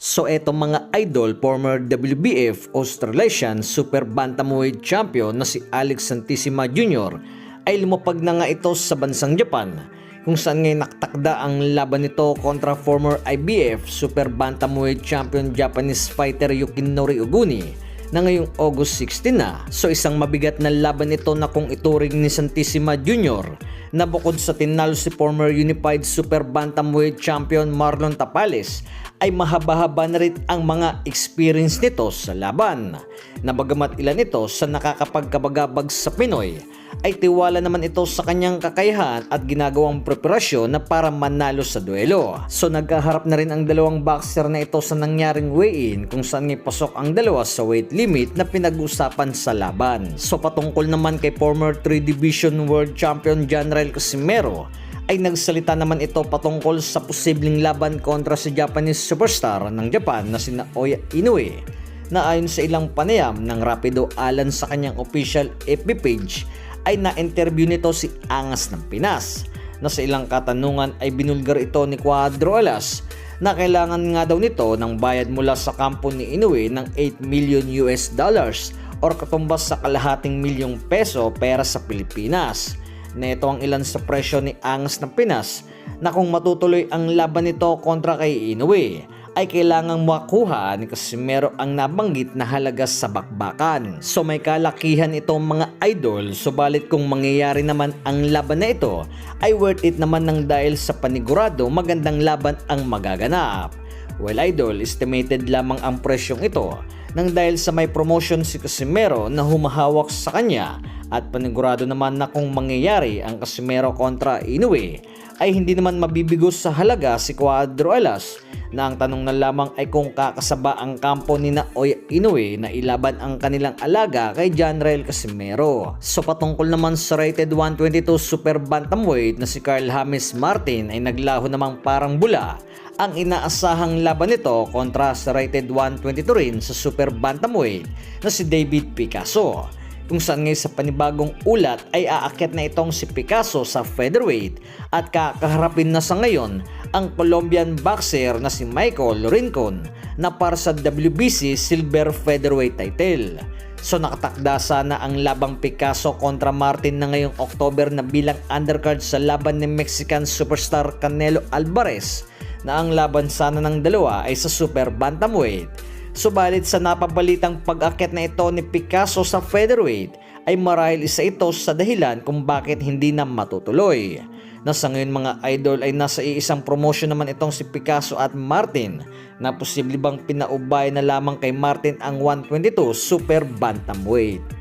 So eto mga idol, former WBF Australasian Super Bantamweight Champion na si Alex Santissima Jr. ay lumapag na nga ito sa bansang Japan, kung saan ngayon nakatakda ang laban nito kontra former IBF Super Bantamweight Champion Japanese fighter Yukinori Oguni na ngayong August 16 na. So isang mabigat na laban ito na kung ituring ni Santissima Jr. na bukod sa tinalo si former Unified Super Bantamweight Champion Marlon Tapales ay mahaba-haba na rin ang mga experience nito sa laban. Na bagamat ilan ito sa nakakapagkabagabag sa Pinoy, ay tiwala naman ito sa kanyang kakayahan at ginagawang preparasyon na para manalo sa duelo. So nagkaharap na rin ang dalawang boxer na ito sa nangyaring weigh-in kung saan pasok ang dalawa sa weight limit na pinag-usapan sa laban. So patungkol naman kay former 3 Division World Champion John Ryle Casimero, ay nagsalita naman ito patungkol sa posibleng laban kontra sa Japanese superstar ng Japan na si Naoya Inoue, na ayon sa ilang panayam ng Rapido Alan sa kanyang official FB page ay na-interview nito si Angas ng Pinas, na sa ilang katanungan ay binulgar ito ni Cuadro Alas na kailangan nga daw nito ng bayad mula sa kampo ni Inoue ng $8 million or katumbas sa kalahating milyong peso pera sa Pilipinas. Na ito ang ilan sa presyo ni Angas ng Pinas na kung matutuloy ang laban nito kontra kay Inoue ay kailangang makuha ni Casimero ang nabanggit na halaga sa bakbakan. So may kalakihan itong mga idol, subalit kung mangyayari naman ang laban na ito ay worth it naman ng dahil sa panigurado magandang laban ang magaganap. Well idol, estimated lamang ang presyong ito nang dahil sa may promotion si Casimero na humahawak sa kanya, at panigurado naman na kung mangyayari ang Casimero kontra Inoue ay hindi naman mabibigo sa halaga si Cuadro Alas, na ang tanong na lamang ay kung kakasaba ang kampo ni Naoya Inoue na ilaban ang kanilang alaga kay John Ryle Casimero. So patungkol naman sa rated 122 Super Bantamweight na si Carl James Martin ay naglaho namang parang bula ang inaasahang laban nito kontra sa rated 122 rin sa Super Bantamweight na si David Picasso, kung saan ngayon sa panibagong ulat ay aakyat na itong si Picasso sa featherweight at kakaharapin na sa ngayon ang Colombian boxer na si Michael Rincon na para sa WBC Silver Featherweight title. So nakatakda sana ang labang Picasso kontra Martin na ngayong October na bilang undercard sa laban ni Mexican superstar Canelo Alvarez, na ang laban sana ng dalawa ay sa Super Bantamweight. Subalit sa napabalitang pag-akyat na ito ni Picasso sa featherweight ay marahil isa ito sa dahilan kung bakit hindi na matutuloy. Nasa ngayon mga idol ay nasa iisang promotion naman itong si Picasso at Martin, na posible bang pinaubay na lamang kay Martin ang 122 Super Bantamweight.